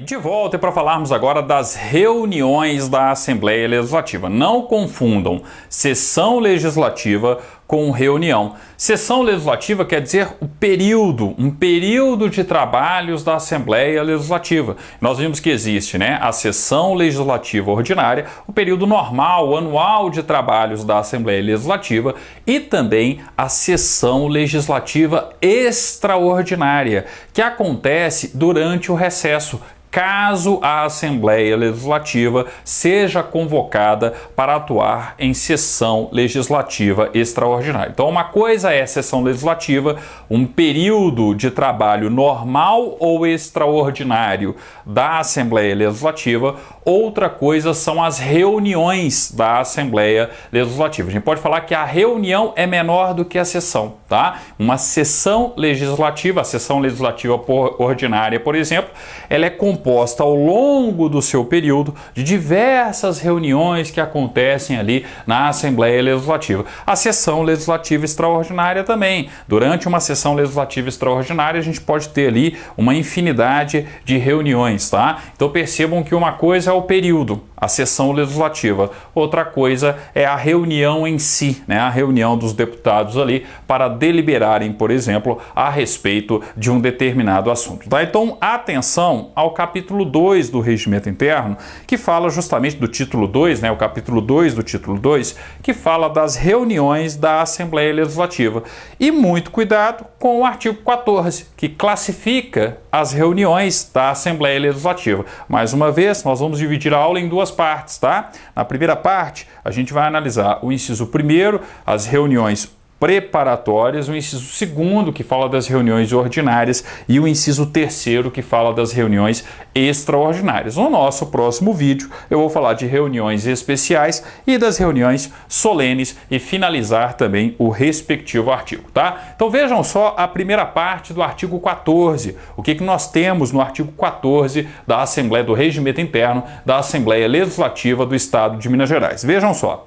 De volta para falarmos agora das reuniões da Assembleia Legislativa. Não confundam sessão legislativa com reunião. Sessão legislativa quer dizer um período de trabalhos da Assembleia Legislativa. Nós vimos que existe, a sessão legislativa ordinária, o período normal, anual de trabalhos da Assembleia Legislativa e também a sessão legislativa extraordinária, que acontece durante o recesso, caso a Assembleia Legislativa seja convocada para atuar em sessão legislativa extraordinária. Então, uma coisa é sessão legislativa, um período de trabalho normal ou extraordinário da Assembleia Legislativa, outra coisa são as reuniões da Assembleia Legislativa. A gente pode falar que a reunião é menor do que a sessão, tá? Uma sessão legislativa, a sessão legislativa ordinária, por exemplo, ela é composta ao longo do seu período de diversas reuniões que acontecem ali na Assembleia Legislativa. A sessão legislativa extraordinária também. Durante uma sessão legislativa extraordinária, a gente pode ter ali uma infinidade de reuniões, tá? Então percebam que uma coisa é o período, a sessão legislativa. Outra coisa é a reunião em si, a reunião dos deputados ali para deliberarem, por exemplo, a respeito de um determinado assunto. Tá? Então, atenção ao capítulo 2 do Regimento Interno, que fala justamente do título 2, o capítulo 2 do título 2, que fala das reuniões da Assembleia Legislativa. E muito cuidado com o artigo 14, que classifica as reuniões da Assembleia Legislativa. Mais uma vez, nós vamos dividir a aula em duas partes, tá? Na primeira parte, a gente vai analisar o inciso 1º, as reuniões preparatórias, o inciso 2º, que fala das reuniões ordinárias, e o inciso 3º, que fala das reuniões extraordinárias. No nosso próximo vídeo, eu vou falar de reuniões especiais e das reuniões solenes e finalizar também o respectivo artigo, tá? Então vejam só a primeira parte do artigo 14. O que nós temos no artigo 14 da Assembleia do Regimento Interno da Assembleia Legislativa do Estado de Minas Gerais. Vejam só.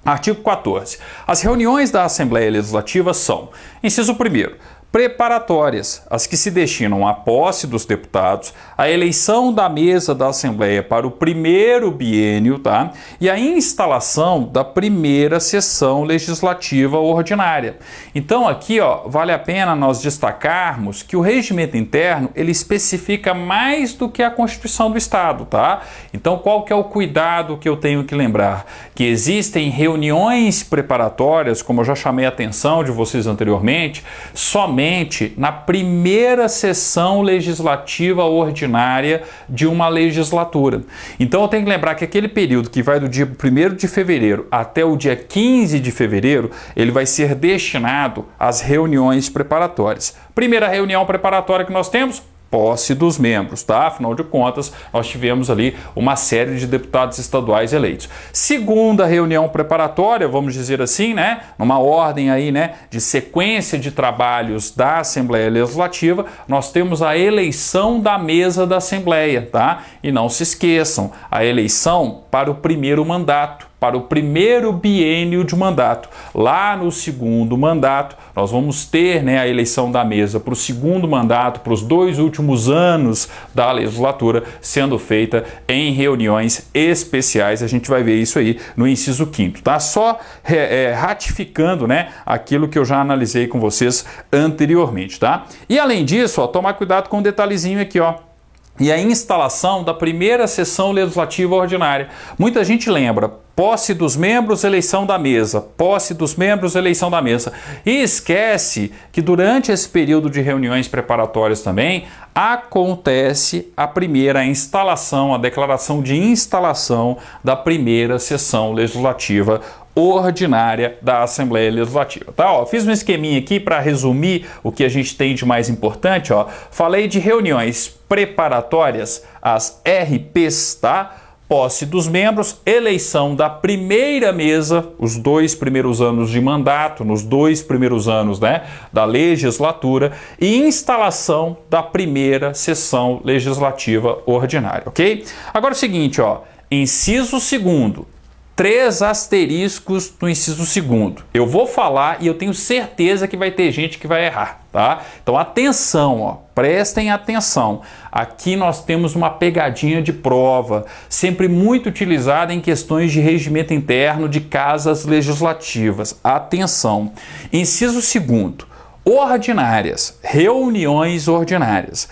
Artigo 14. As reuniões da Assembleia Legislativa são, inciso 1º, preparatórias, as que se destinam à posse dos deputados, à eleição da mesa da Assembleia para o primeiro biênio, tá? E a instalação da primeira sessão legislativa ordinária. Então aqui, vale a pena nós destacarmos que o regimento interno, ele especifica mais do que a Constituição do Estado, tá? Então qual que é o cuidado que eu tenho que lembrar? Que existem reuniões preparatórias, como eu já chamei a atenção de vocês anteriormente, somente na primeira sessão legislativa ordinária de uma legislatura. Então eu tenho que lembrar que aquele período que vai do dia 1º de fevereiro até o dia 15 de fevereiro, ele vai ser destinado às reuniões preparatórias. Primeira reunião preparatória que nós temos, posse dos membros, tá? Afinal de contas, nós tivemos ali uma série de deputados estaduais eleitos. Segunda reunião preparatória, vamos dizer assim, numa ordem aí, de sequência de trabalhos da Assembleia Legislativa, nós temos a eleição da mesa da Assembleia, tá? E não se esqueçam, a eleição para o primeiro mandato, para o primeiro biênio de mandato. Lá no segundo mandato, nós vamos ter a eleição da mesa para o segundo mandato, para os 2 últimos anos da legislatura, sendo feita em reuniões especiais. A gente vai ver isso aí no inciso 5º, tá? Só ratificando, aquilo que eu já analisei com vocês anteriormente, tá? E além disso, tomar cuidado com um detalhezinho aqui, e a instalação da primeira sessão legislativa ordinária. Muita gente lembra, posse dos membros, eleição da mesa, posse dos membros, eleição da mesa. E esquece que durante esse período de reuniões preparatórias também acontece a instalação, a declaração de instalação da primeira sessão legislativa ordinária da Assembleia Legislativa, tá? Fiz um esqueminha aqui para resumir o que a gente tem de mais importante, Falei de reuniões preparatórias, as RPs, tá? Posse dos membros, eleição da primeira mesa, os 2 primeiros anos de mandato, nos 2 primeiros anos, da legislatura, e instalação da primeira sessão legislativa ordinária, ok? Agora é o seguinte, inciso 2º, 3 asteriscos no inciso segundo. Eu vou falar e eu tenho certeza que vai ter gente que vai errar, tá? Então atenção, ó, prestem atenção. Aqui nós temos uma pegadinha de prova, sempre muito utilizada em questões de regimento interno de casas legislativas. Atenção. Inciso segundo. Ordinárias, reuniões ordinárias,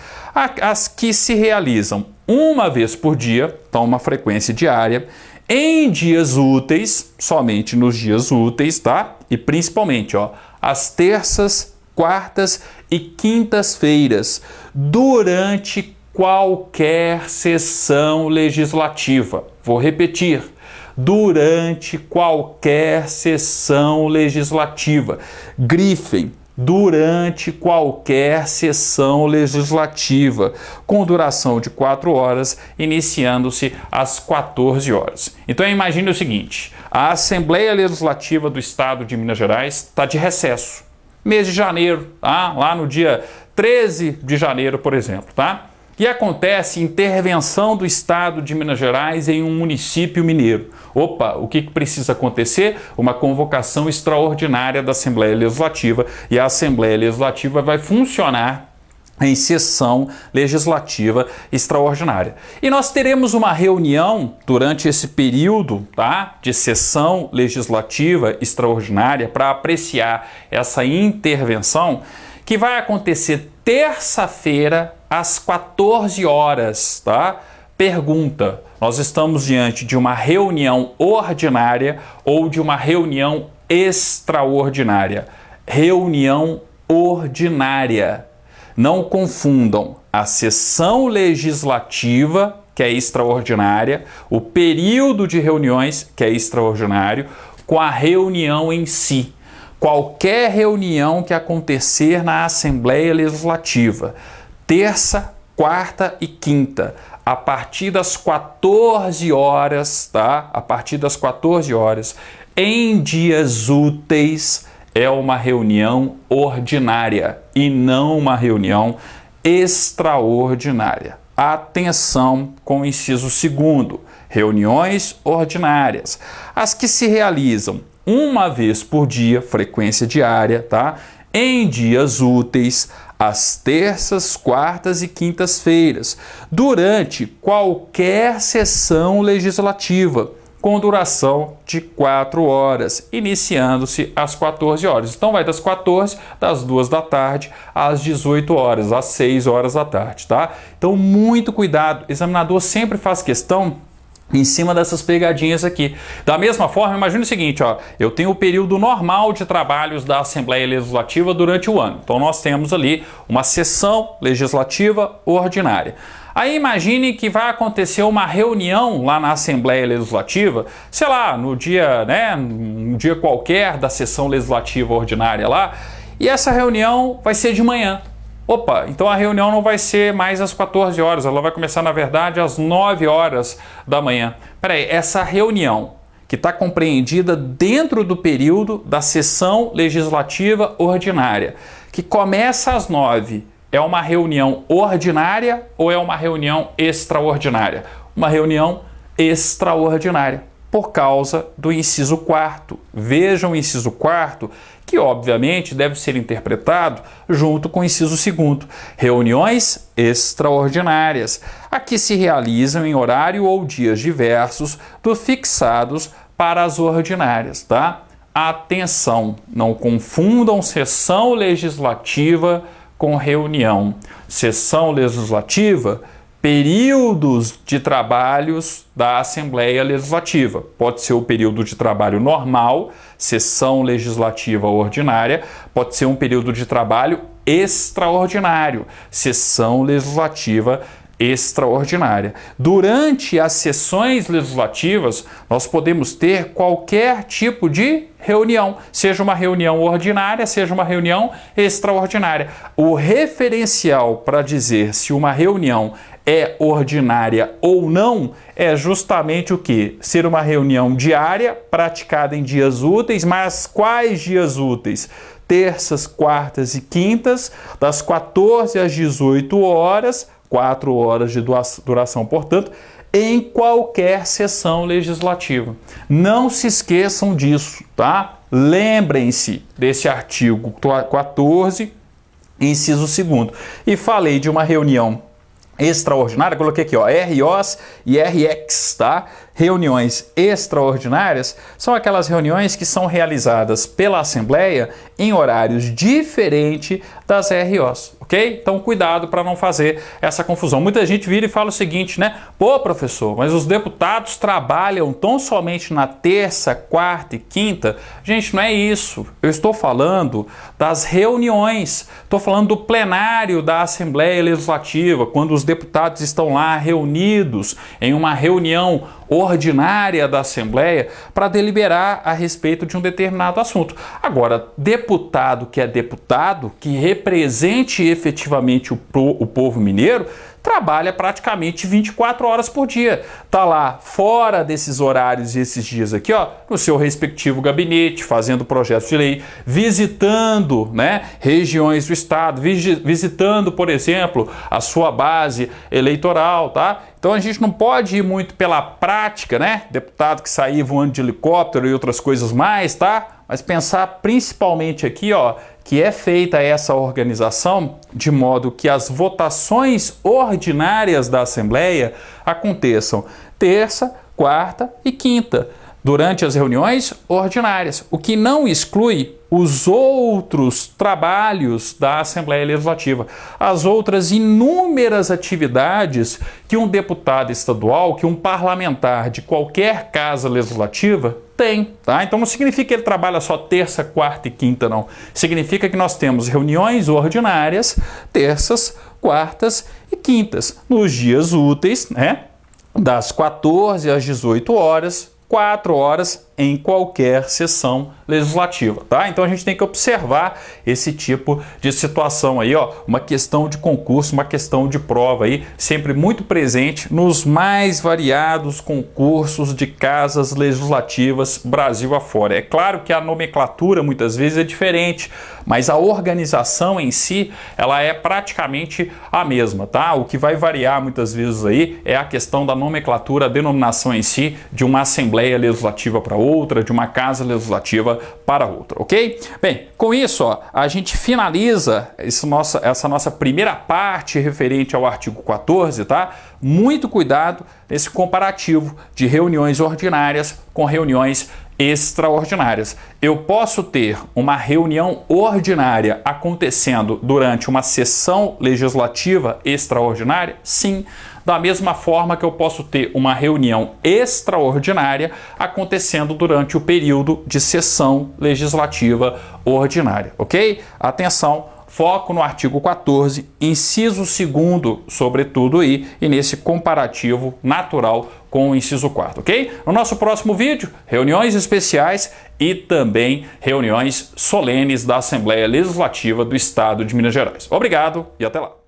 as que se realizam uma vez por dia, então uma frequência diária, em dias úteis, somente nos dias úteis, tá? E principalmente, ó, às terças, quartas e quintas-feiras, durante qualquer sessão legislativa. Vou repetir. Durante qualquer sessão legislativa. Grifem. Durante qualquer sessão legislativa, com duração de 4 horas, iniciando-se às 14 horas. Então imagine o seguinte, a Assembleia Legislativa do Estado de Minas Gerais está de recesso, mês de janeiro, tá? Lá no dia 13 de janeiro, por exemplo, tá? E acontece intervenção do Estado de Minas Gerais em um município mineiro. Opa, o que precisa acontecer? Uma convocação extraordinária da Assembleia Legislativa, e a Assembleia Legislativa vai funcionar em sessão legislativa extraordinária. E nós teremos uma reunião durante esse período, tá, de sessão legislativa extraordinária para apreciar essa intervenção, que vai acontecer terça-feira às 14 horas, tá? Pergunta: nós estamos diante de uma reunião ordinária ou de uma reunião extraordinária? Reunião ordinária. Não confundam a sessão legislativa, que é extraordinária, o período de reuniões, que é extraordinário, com a reunião em si. Qualquer reunião que acontecer na Assembleia Legislativa, terça, quarta e quinta, a partir das 14 horas, tá? A partir das 14 horas, em dias úteis, é uma reunião ordinária e não uma reunião extraordinária. Atenção com o inciso segundo, reuniões ordinárias, as que se realizam uma vez por dia, frequência diária, tá? Em dias úteis, às terças, quartas e quintas-feiras, durante qualquer sessão legislativa, com duração de 4 horas, iniciando-se às 14 horas. Então vai das 14, das 2 da tarde, às 18 horas, às 6 horas da tarde, tá? Então muito cuidado, o examinador sempre faz questão em cima dessas pegadinhas aqui. Da mesma forma, imagine o seguinte, ó, eu tenho o período normal de trabalhos da Assembleia Legislativa durante o ano. Então nós temos ali uma sessão legislativa ordinária. Aí imagine que vai acontecer uma reunião lá na Assembleia Legislativa, sei lá, no dia, né, um dia qualquer da sessão legislativa ordinária lá, e essa reunião vai ser de manhã. Opa, então a reunião não vai ser mais às 14 horas, ela vai começar, na verdade, às 9 horas da manhã. Peraí, essa reunião que está compreendida dentro do período da sessão legislativa ordinária, que começa às 9, é uma reunião ordinária ou é uma reunião extraordinária? Uma reunião extraordinária, por causa do inciso 4º. Vejam o inciso 4º, que obviamente deve ser interpretado junto com o inciso 2º. Reuniões extraordinárias, a que se realizam em horário ou dias diversos do fixados para as ordinárias, tá? Atenção, não confundam sessão legislativa com reunião. Sessão legislativa, períodos de trabalhos da Assembleia Legislativa. Pode ser o período de trabalho normal, sessão legislativa ordinária, pode ser um período de trabalho extraordinário, sessão legislativa extraordinária. Durante as sessões legislativas, nós podemos ter qualquer tipo de reunião, seja uma reunião ordinária, seja uma reunião extraordinária. O referencial para dizer se uma reunião é ordinária ou não é justamente o que? Ser uma reunião diária, praticada em dias úteis, mas quais dias úteis? Terças, quartas e quintas, das 14 às 18 horas, 4 horas de duração, portanto, em qualquer sessão legislativa. Não se esqueçam disso, tá? Lembrem-se desse artigo 14, inciso 2º. E falei de uma reunião extraordinária, coloquei aqui, ó, ROs e RX, tá? Reuniões extraordinárias são aquelas reuniões que são realizadas pela Assembleia em horários diferentes das ROs, ok? Então, cuidado para não fazer essa confusão. Muita gente vira e fala o seguinte, né? Pô, professor, mas os deputados trabalham tão somente na terça, quarta e quinta? Gente, não é isso. Eu estou falando das reuniões, estou falando do plenário da Assembleia Legislativa, quando os deputados estão lá reunidos em uma reunião ordinária da Assembleia para deliberar a respeito de um determinado assunto. Agora, deputado, que represente efetivamente o povo mineiro, trabalha praticamente 24 horas por dia. Tá lá fora desses horários e esses dias aqui, ó, no seu respectivo gabinete, fazendo projetos de lei, visitando, né, regiões do estado, visitando, por exemplo, a sua base eleitoral, tá? Então a gente não pode ir muito pela prática, né? Deputado que sair voando de helicóptero e outras coisas mais, tá? Mas pensar principalmente aqui, ó, que é feita essa organização de modo que as votações ordinárias da Assembleia aconteçam terça, quarta e quinta, durante as reuniões ordinárias, o que não exclui os outros trabalhos da Assembleia Legislativa, as outras inúmeras atividades que um deputado estadual, que um parlamentar de qualquer casa legislativa tem, tá? Então não significa que ele trabalha só terça, quarta e quinta, não. Significa que nós temos reuniões ordinárias, terças, quartas e quintas, nos dias úteis, né? Das 14 às 18 horas, 4 horas em qualquer sessão legislativa, tá? Então a gente tem que observar esse tipo de situação aí, ó, uma questão de concurso, uma questão de prova aí, sempre muito presente nos mais variados concursos de casas legislativas Brasil afora. É claro que a nomenclatura muitas vezes é diferente, mas a organização em si, ela é praticamente a mesma, tá? O que vai variar muitas vezes aí é a questão da nomenclatura, a denominação em si de uma Assembleia Legislativa para outra, de uma casa legislativa para outra, ok? Bem, com isso, ó, a gente finaliza essa nossa primeira parte referente ao artigo 14, tá? Muito cuidado nesse comparativo de reuniões ordinárias com reuniões extraordinárias. Eu posso ter uma reunião ordinária acontecendo durante uma sessão legislativa extraordinária? Sim. Da mesma forma que eu posso ter uma reunião extraordinária acontecendo durante o período de sessão legislativa ordinária, ok? Atenção, foco no artigo 14, inciso 2º, sobretudo aí, e nesse comparativo natural com o inciso 4º, ok? No nosso próximo vídeo, reuniões especiais e também reuniões solenes da Assembleia Legislativa do Estado de Minas Gerais. Obrigado e até lá!